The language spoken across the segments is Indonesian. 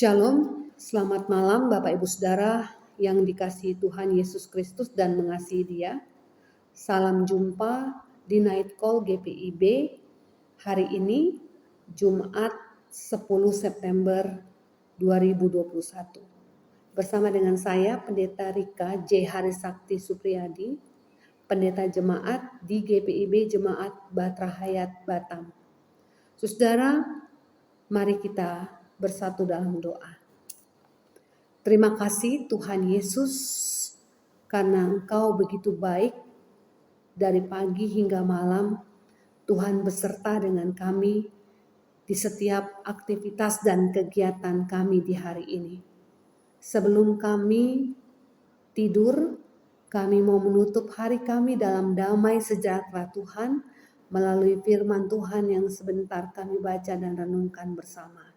Shalom, selamat malam Bapak Ibu Saudara yang dikasihi Tuhan Yesus Kristus dan mengasihi Dia. Salam jumpa di Night Call GPIB hari ini Jumat 10 September 2021. Bersama dengan saya Pendeta Rika J. Harisakti Supriyadi, Pendeta Jemaat di GPIB Jemaat Batra Hayat Batam. Saudara, mari kita bersatu dalam doa. Terima kasih Tuhan Yesus karena Engkau begitu baik dari pagi hingga malam. Tuhan beserta dengan kami di setiap aktivitas dan kegiatan kami di hari ini. Sebelum kami tidur, kami mau menutup hari kami dalam damai sejahtera Tuhan melalui firman Tuhan yang sebentar kami baca dan renungkan bersama.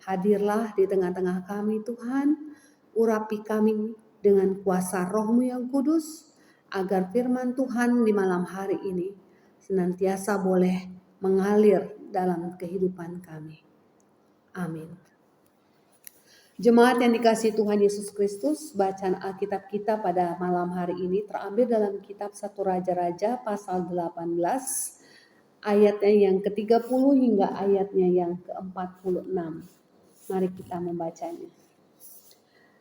Hadirlah di tengah-tengah kami Tuhan, urapi kami dengan kuasa Roh-Mu yang kudus, agar firman Tuhan di malam hari ini senantiasa boleh mengalir dalam kehidupan kami. Amin. Jemaat yang dikasihi Tuhan Yesus Kristus, bacaan Alkitab kita pada malam hari ini terambil dalam kitab 1 Raja-Raja pasal 18, ayatnya yang ke-30 hingga ayatnya yang ke-46. Mari kita membacanya.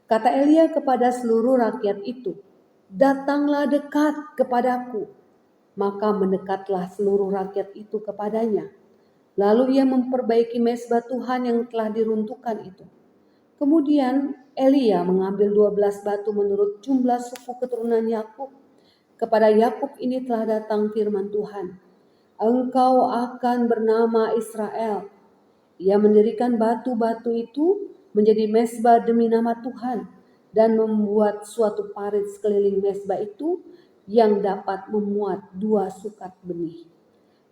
Kata Elia kepada seluruh rakyat itu, "Datanglah dekat kepadaku." Maka mendekatlah seluruh rakyat itu kepadanya. Lalu ia memperbaiki mezbah Tuhan yang telah diruntuhkan itu. Kemudian Elia mengambil 12 batu menurut jumlah suku keturunan Yakub. Kepada Yakub ini telah datang firman Tuhan, "Engkau akan bernama Israel." Ia mendirikan batu-batu itu menjadi mezbah demi nama Tuhan dan membuat suatu parit sekeliling mezbah itu yang dapat memuat 2 sukat benih.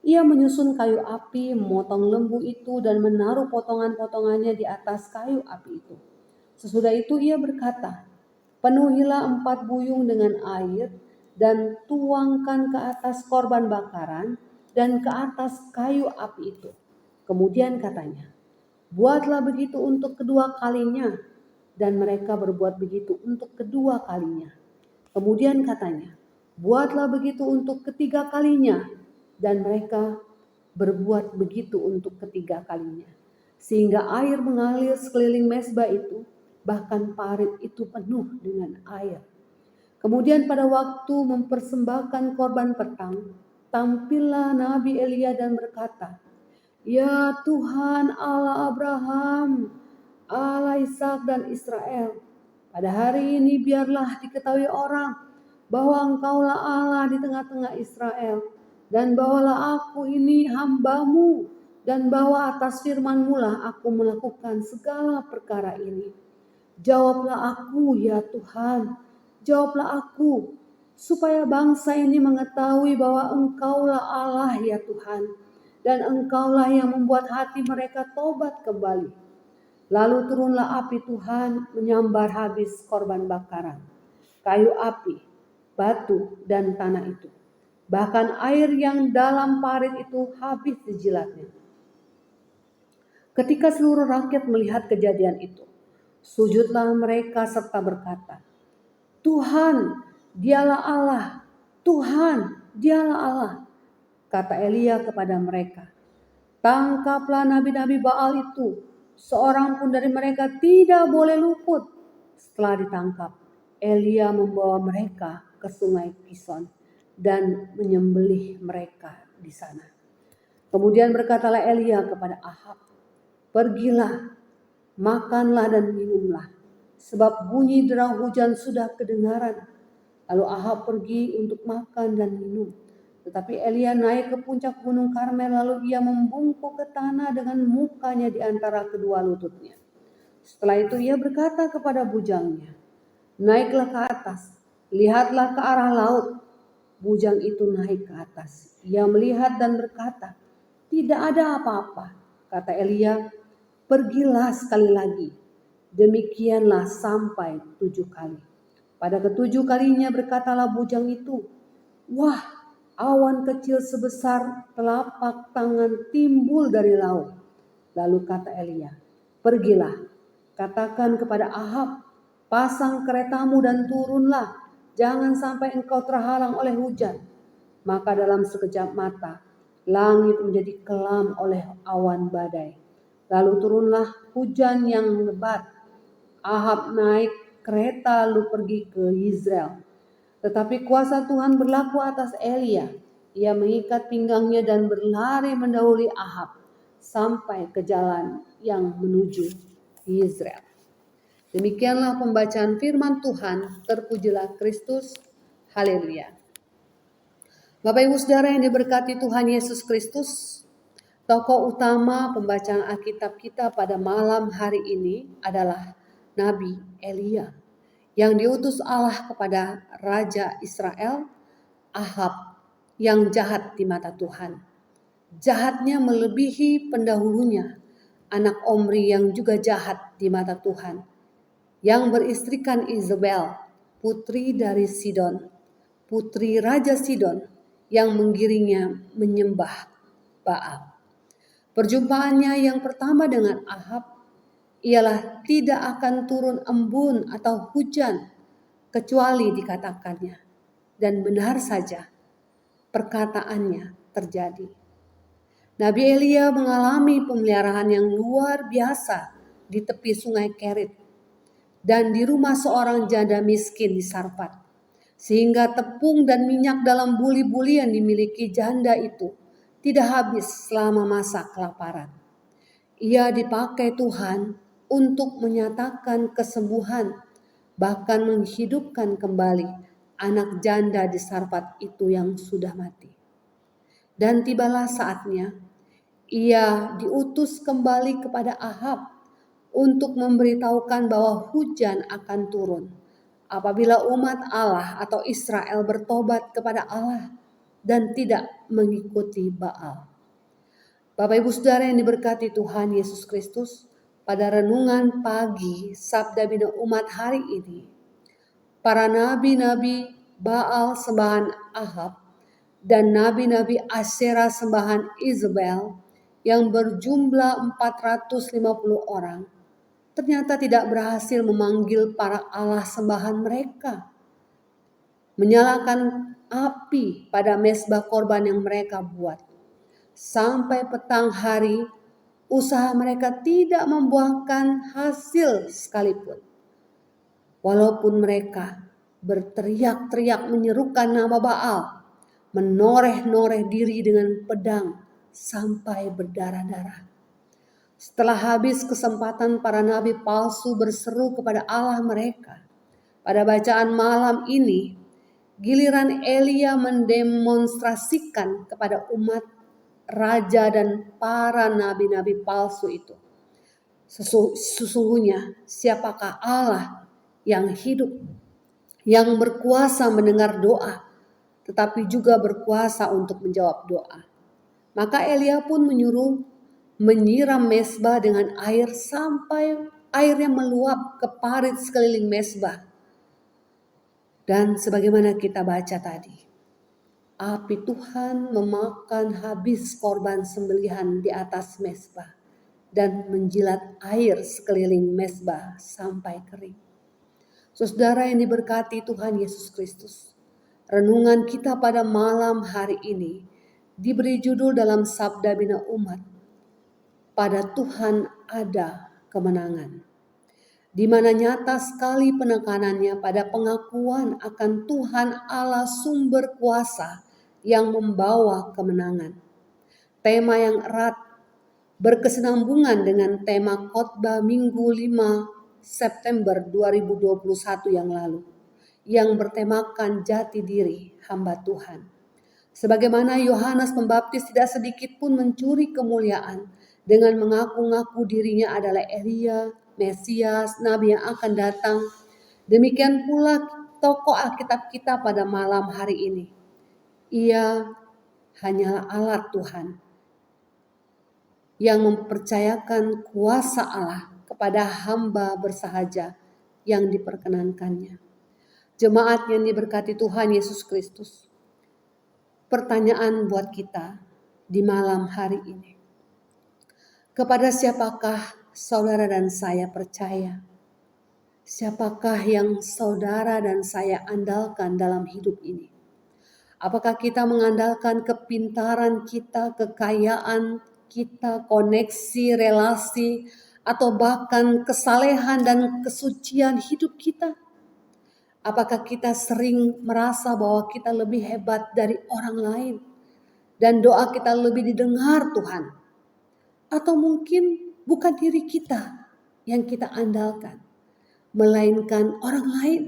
Ia menyusun kayu api, memotong lembu itu dan menaruh potongan-potongannya di atas kayu api itu. Sesudah itu ia berkata, "Penuhilah 4 buyung dengan air dan tuangkan ke atas korban bakaran dan ke atas kayu api itu." Kemudian katanya, "Buatlah begitu untuk kedua kalinya." Dan mereka berbuat begitu untuk kedua kalinya. Kemudian katanya, "Buatlah begitu untuk ketiga kalinya." Dan mereka berbuat begitu untuk ketiga kalinya. Sehingga air mengalir sekeliling mezbah itu, bahkan parit itu penuh dengan air. Kemudian pada waktu mempersembahkan korban petang, tampillah Nabi Elia dan berkata, "Ya Tuhan Allah Abraham, Allah Ishak dan Israel, pada hari ini biarlah diketahui orang bahwa Engkaulah Allah di tengah-tengah Israel, dan bawalah aku ini hamba-Mu, dan bahwa atas firman-Mu lah aku melakukan segala perkara ini. Jawablah aku ya Tuhan, jawablah aku, supaya bangsa ini mengetahui bahwa Engkaulah Allah ya Tuhan, dan Engkaulah yang membuat hati mereka tobat kembali." Lalu turunlah api Tuhan menyambar habis korban bakaran, kayu api, batu, dan tanah itu. Bahkan air yang dalam parit itu habis dijilatnya. Ketika seluruh rakyat melihat kejadian itu, sujudlah mereka serta berkata, "Tuhan, dialah Allah, Tuhan, dialah Allah." Kata Elia kepada mereka, "Tangkaplah nabi-nabi Baal itu, seorang pun dari mereka tidak boleh luput." Setelah ditangkap, Elia membawa mereka ke sungai Kison dan menyembelih mereka di sana. Kemudian berkatalah Elia kepada Ahab, "Pergilah, makanlah dan minumlah, sebab bunyi derau hujan sudah kedengaran." Lalu Ahab pergi untuk makan dan minum. Tetapi Elia naik ke puncak gunung Karmel, lalu ia membungkuk ke tanah dengan mukanya di antara kedua lututnya. Setelah itu ia berkata kepada bujangnya, "Naiklah ke atas, lihatlah ke arah laut." Bujang itu naik ke atas. Ia melihat dan berkata, "Tidak ada apa-apa." Kata Elia, "Pergilah sekali lagi." Demikianlah sampai 7 kali. Pada ke-7 kalinya berkatalah bujang itu, "Wah, awan kecil sebesar telapak tangan timbul dari laut." Lalu kata Elia, "Pergilah, Katakan kepada Ahab, pasang keretamu dan turunlah, jangan sampai engkau terhalang oleh hujan. Maka dalam sekejap mata, langit menjadi kelam oleh awan badai. Lalu turunlah hujan yang lebat. Ahab naik kereta lalu pergi ke Yizreel. Tetapi kuasa Tuhan berlaku atas Elia. Ia mengikat pinggangnya dan berlari mendahului Ahab sampai ke jalan yang menuju Yizreel. Demikianlah pembacaan firman Tuhan. Terpujilah Kristus. Haleluya. Bapak Ibu Saudara yang diberkati Tuhan Yesus Kristus, tokoh utama pembacaan Alkitab kita pada malam hari ini adalah Nabi Elia yang diutus Allah kepada Raja Israel, Ahab, yang jahat di mata Tuhan. Jahatnya melebihi pendahulunya, anak Omri yang juga jahat di mata Tuhan, yang beristrikan Isabel, putri dari Sidon, putri Raja Sidon, yang menggiringnya menyembah Baal. Perjumpaannya yang pertama dengan Ahab ialah tidak akan turun embun atau hujan kecuali dikatakannya. Dan benar saja perkataannya terjadi. Nabi Elia mengalami pemeliharaan yang luar biasa di tepi sungai Kerit dan di rumah seorang janda miskin di Sarfat. Sehingga tepung dan minyak dalam buli-buli yang dimiliki janda itu tidak habis selama masa kelaparan. Ia dipakai Tuhan untuk menyatakan kesembuhan, bahkan menghidupkan kembali anak janda di Sarfat itu yang sudah mati. Dan tibalah saatnya ia diutus kembali kepada Ahab untuk memberitahukan bahwa hujan akan turun apabila umat Allah atau Israel bertobat kepada Allah dan tidak mengikuti Baal. Bapak Ibu Saudara yang diberkati Tuhan Yesus Kristus, pada renungan pagi Sabda Bina Umat hari ini, para nabi-nabi Baal sembahan Ahab dan nabi-nabi Asyera sembahan Isabel yang berjumlah 450 orang ternyata tidak berhasil memanggil para Allah sembahan mereka, menyalakan api pada mezbah korban yang mereka buat. Sampai petang hari, usaha mereka tidak membuahkan hasil sekalipun. Walaupun mereka berteriak-teriak menyerukan nama Baal, menoreh-noreh diri dengan pedang sampai berdarah-darah. Setelah habis kesempatan para nabi palsu berseru kepada Allah mereka, pada bacaan malam ini, giliran Elia mendemonstrasikan kepada umat, raja dan para nabi-nabi palsu itu. Sesungguhnya siapakah Allah yang hidup, yang berkuasa mendengar doa, tetapi juga berkuasa untuk menjawab doa. Maka Elia pun menyuruh menyiram mezbah dengan air sampai airnya meluap ke parit sekeliling mezbah. Dan sebagaimana kita baca tadi, api Tuhan memakan habis korban sembelihan di atas mezbah dan menjilat air sekeliling mezbah sampai kering. Saudara yang diberkati Tuhan Yesus Kristus, renungan kita pada malam hari ini diberi judul dalam Sabda Bina Umat, pada Tuhan ada kemenangan, di mana nyata sekali penekanannya pada pengakuan akan Tuhan Allah sumber kuasa yang membawa kemenangan. Tema yang erat berkesinambungan dengan tema khotbah Minggu 5 September 2021 yang lalu, yang bertemakan jati diri hamba Tuhan. Sebagaimana Yohanes Pembaptis tidak sedikit pun mencuri kemuliaan dengan mengaku-ngaku dirinya adalah Elia, Mesias, Nabi yang akan datang. Demikian pula tokoh Alkitab kita pada malam hari ini. Ia hanyalah alat Tuhan yang mempercayakan kuasa Allah kepada hamba bersahaja yang diperkenankannya. Jemaat yang diberkati Tuhan Yesus Kristus, pertanyaan buat kita di malam hari ini. Kepada siapakah saudara dan saya percaya? Siapakah yang saudara dan saya andalkan dalam hidup ini? Apakah kita mengandalkan kepintaran kita, kekayaan kita, koneksi, relasi, atau bahkan kesalehan dan kesucian hidup kita? Apakah kita sering merasa bahwa kita lebih hebat dari orang lain dan doa kita lebih didengar Tuhan? Atau mungkin bukan diri kita yang kita andalkan, melainkan orang lain.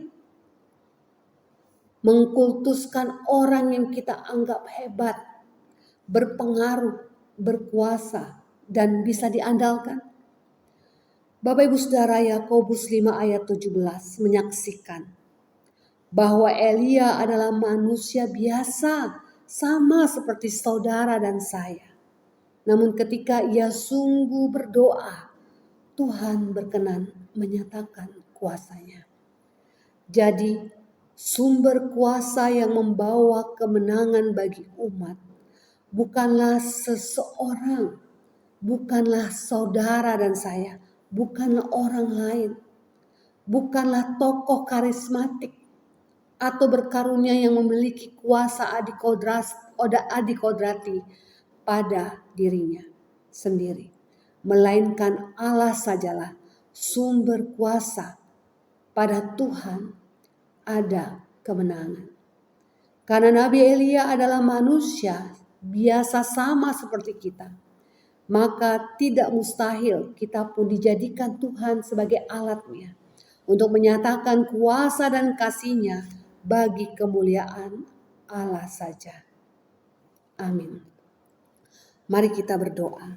Mengkultuskan orang yang kita anggap hebat, berpengaruh, berkuasa, dan bisa diandalkan. Bapak Ibu Saudara, Yakobus 5 ayat 17 menyaksikan bahwa Elia adalah manusia biasa, sama seperti saudara dan saya. Namun ketika ia sungguh berdoa, Tuhan berkenan menyatakan kuasanya. Jadi sumber kuasa yang membawa kemenangan bagi umat bukanlah seseorang, bukanlah saudara dan saya, bukanlah orang lain, bukanlah tokoh karismatik atau berkarunia yang memiliki kuasa adikodrati pada dirinya sendiri, melainkan Allah sajalah sumber kuasa. Pada Tuhan ada kemenangan. Karena Nabi Elia adalah manusia biasa sama seperti kita, maka tidak mustahil kita pun dijadikan Tuhan sebagai alatnya untuk menyatakan kuasa dan kasih-Nya bagi kemuliaan Allah saja. Amin. Mari kita berdoa.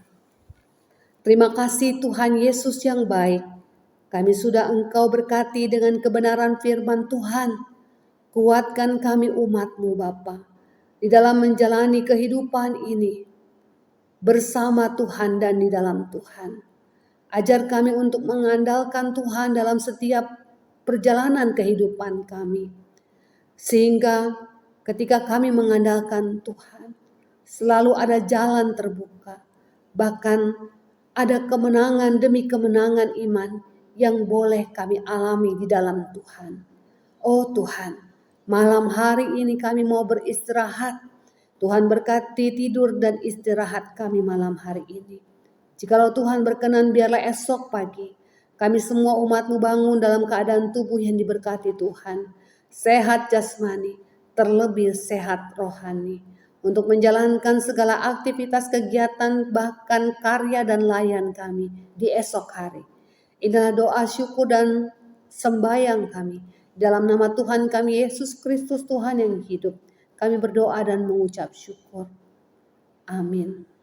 Terima kasih Tuhan Yesus yang baik. Kami sudah Engkau berkati dengan kebenaran firman Tuhan. Kuatkan kami umat-Mu Bapa di dalam menjalani kehidupan ini bersama Tuhan dan di dalam Tuhan. Ajar kami untuk mengandalkan Tuhan dalam setiap perjalanan kehidupan kami. Sehingga ketika kami mengandalkan Tuhan, selalu ada jalan terbuka. Bahkan ada kemenangan demi kemenangan iman yang boleh kami alami di dalam Tuhan. Oh Tuhan, malam hari ini kami mau beristirahat. Tuhan berkati tidur dan istirahat kami malam hari ini. Jikalau Tuhan berkenan, biarlah esok pagi kami semua umat-Mu bangun dalam keadaan tubuh yang diberkati Tuhan. Sehat jasmani, terlebih sehat rohani. Untuk menjalankan segala aktivitas kegiatan bahkan karya dan layan kami di esok hari. Inilah doa syukur dan sembahyang kami. Dalam nama Tuhan kami Yesus Kristus Tuhan yang hidup. Kami berdoa dan mengucap syukur. Amin.